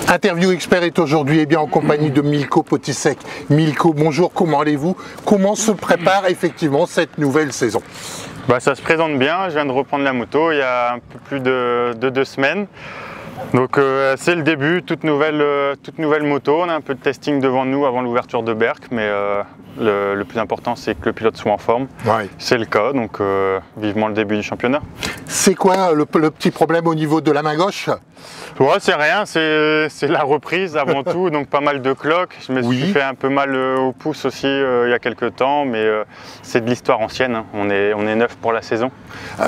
Interview Expert est aujourd'hui en compagnie de Milko Potisek. Milko, bonjour, comment allez-vous? Comment se prépare effectivement cette nouvelle saison? Ça se présente bien, je viens de reprendre la moto il y a un peu plus de 2 semaines. Donc c'est le début, toute nouvelle moto, on a un peu de testing devant nous avant l'ouverture de Berck, mais le plus important c'est que le pilote soit en forme. Ouais. C'est le cas, donc vivement le début du championnat. C'est quoi le petit problème au niveau de la main gauche? Ouais, c'est rien, c'est la reprise avant tout, donc pas mal de cloques. Je me suis fait un peu mal au pouce aussi il y a quelques temps, mais c'est de l'histoire ancienne, hein. On est neuf pour la saison.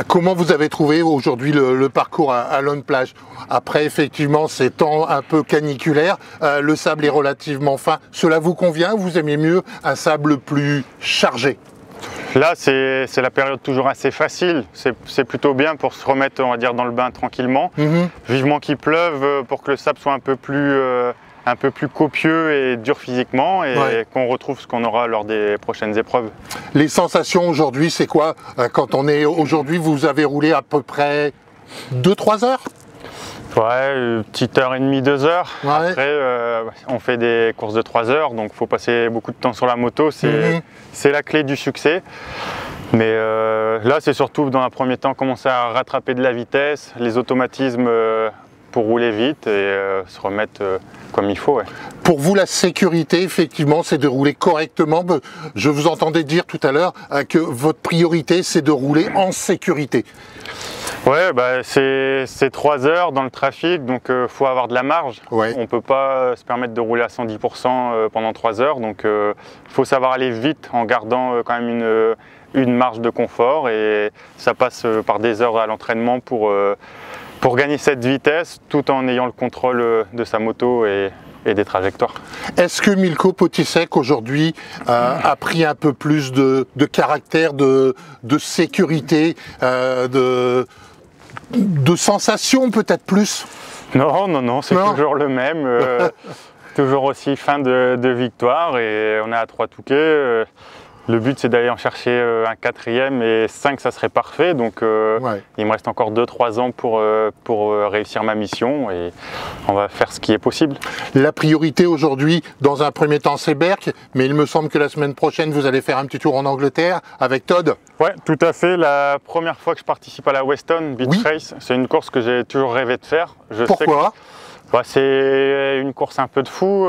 Comment vous avez trouvé aujourd'hui le parcours à Lone Plage? Après effectivement ces temps un peu caniculaires, le sable est relativement fin. Cela vous convient? Vous aimez mieux un sable plus chargé? Là, c'est la période toujours assez facile, c'est plutôt bien pour se remettre, on va dire, dans le bain tranquillement. Vivement qu'il pleuve pour que le sable soit un peu plus copieux et dur physiquement et qu'on retrouve ce qu'on aura lors des prochaines épreuves. Les sensations aujourd'hui, c'est quoi? Quand on est aujourd'hui, vous avez roulé à peu près 2-3 heures? Ouais, une petite heure et demie, 2 heures. Ouais. Après, on fait des courses de 3 heures, donc il faut passer beaucoup de temps sur la moto. C'est la clé du succès. Mais là, c'est surtout dans un premier temps commencer à rattraper de la vitesse, les automatismes pour rouler vite et se remettre comme il faut. Ouais. Pour vous, la sécurité, effectivement, c'est de rouler correctement. Je vous entendais dire tout à l'heure que votre priorité, c'est de rouler en sécurité. Ouais, c'est 3 heures dans le trafic, donc faut avoir de la marge. Ouais. On ne peut pas se permettre de rouler à 110% pendant 3 heures, donc faut savoir aller vite en gardant quand même une marge de confort, et ça passe par des heures à l'entraînement pour gagner cette vitesse tout en ayant le contrôle de sa moto et des trajectoires. Est-ce que Milko Potisek aujourd'hui a pris un peu plus de caractère, de sécurité, de sensation peut-être plus? Non, c'est toujours le même, toujours aussi fin de victoire, et on est à 3 Touquet. Le but c'est d'aller en chercher un 4e et 5, ça serait parfait, donc il me reste encore 2-3 ans pour réussir ma mission, et on va faire ce qui est possible. La priorité aujourd'hui, dans un premier temps, c'est Berck, mais il me semble que la semaine prochaine vous allez faire un petit tour en Angleterre avec Todd. Ouais, tout à fait. La première fois que je participe à la Weston Beach Race, c'est une course que j'ai toujours rêvé de faire. Pourquoi? C'est une course un peu de fou,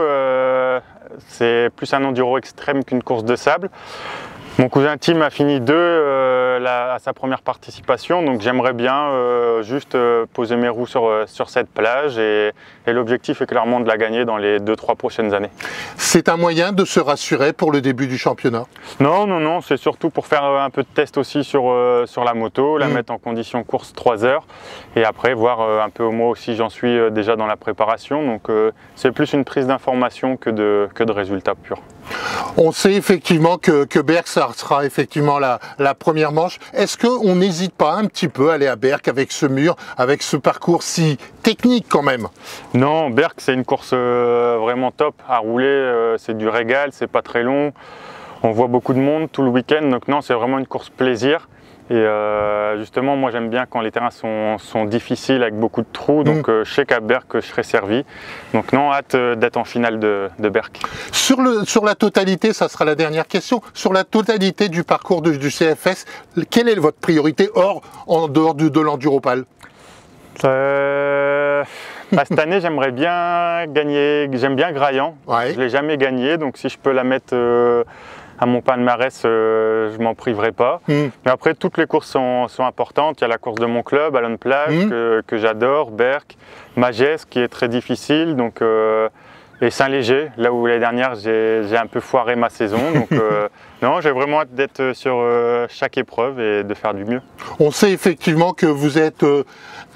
c'est plus un enduro extrême qu'une course de sable. Mon cousin Tim a fini 2 à sa première participation, donc j'aimerais bien juste poser mes roues sur cette plage, et l'objectif est clairement de la gagner dans les 2-3 prochaines années. C'est un moyen de se rassurer pour le début du championnat? Non, c'est surtout pour faire un peu de test aussi sur la moto, la mettre en condition course 3 heures, et après voir un peu moi aussi j'en suis déjà dans la préparation, donc c'est plus une prise d'information que de résultats purs. On sait effectivement que Berck, ça sera effectivement la première manche. Est-ce qu'on n'hésite pas un petit peu à aller à Berck avec ce mur, avec ce parcours si technique quand même? Non, Berck c'est une course vraiment top à rouler, c'est du régal, c'est pas très long, on voit beaucoup de monde tout le week-end, donc non, c'est vraiment une course plaisir. Et justement, moi j'aime bien quand les terrains sont difficiles avec beaucoup de trous, donc je sais qu'à Berck je serai servi. Donc non, hâte d'être en finale de Berck. Sur la totalité, ça sera la dernière question, sur la totalité du parcours du CFS, quelle est votre priorité en dehors de l'Enduropal? Cette année, j'aimerais bien gagner, j'aime bien Graillan, je ne l'ai jamais gagné, donc si je peux la mettre à mon palmarès, je m'en priverai pas. Mais après, toutes les courses sont importantes. Il y a la course de mon club, à Lone Plage, que j'adore, Berck, Magès, qui est très difficile, donc, et Saint-Léger, là où l'année dernière j'ai un peu foiré ma saison. Donc non, j'ai vraiment hâte d'être sur chaque épreuve et de faire du mieux. On sait effectivement que vous êtes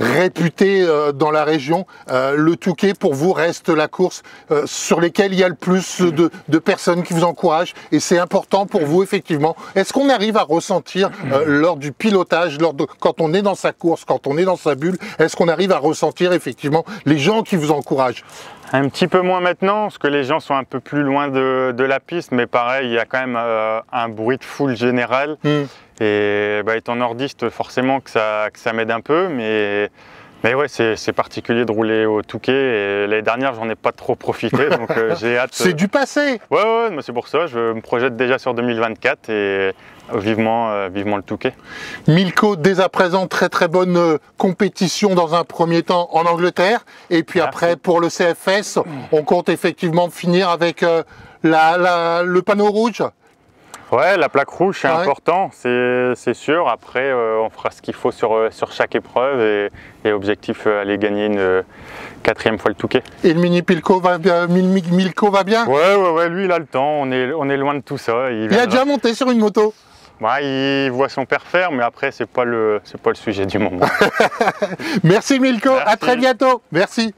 réputé dans la région. Le Touquet, pour vous, reste la course sur laquelle il y a le plus de personnes qui vous encouragent, et c'est important pour vous effectivement. Est-ce qu'on arrive à ressentir lors du pilotage, quand on est dans sa course, quand on est dans sa bulle, est-ce qu'on arrive à ressentir effectivement les gens qui vous encouragent? Un petit peu moins maintenant, parce que les gens sont un peu plus loin de la piste, mais pareil, il y a quand même un bruit de foule général. Et étant nordiste, forcément que ça m'aide un peu, mais Mais ouais, c'est particulier de rouler au Touquet et l'année dernière, j'en ai pas trop profité, donc j'ai hâte. C'est du passé. Ouais, mais c'est pour ça, je me projette déjà sur 2024 et vivement le Touquet. Milko, dès à présent, très bonne compétition dans un premier temps en Angleterre. Et puis après, pour le CFS, on compte effectivement finir avec le panneau rouge. Ouais, la plaque rouge, c'est important, c'est sûr. Après, on fera ce qu'il faut sur chaque épreuve et objectif, aller gagner une 4e fois le Touquet. Et le mini Milko va bien, Ouais, lui, il a le temps, on est loin de tout ça. Il a déjà monté sur une moto? Ouais, il voit son père faire, mais après, c'est pas le sujet du moment. Merci Milko, à très bientôt. Merci.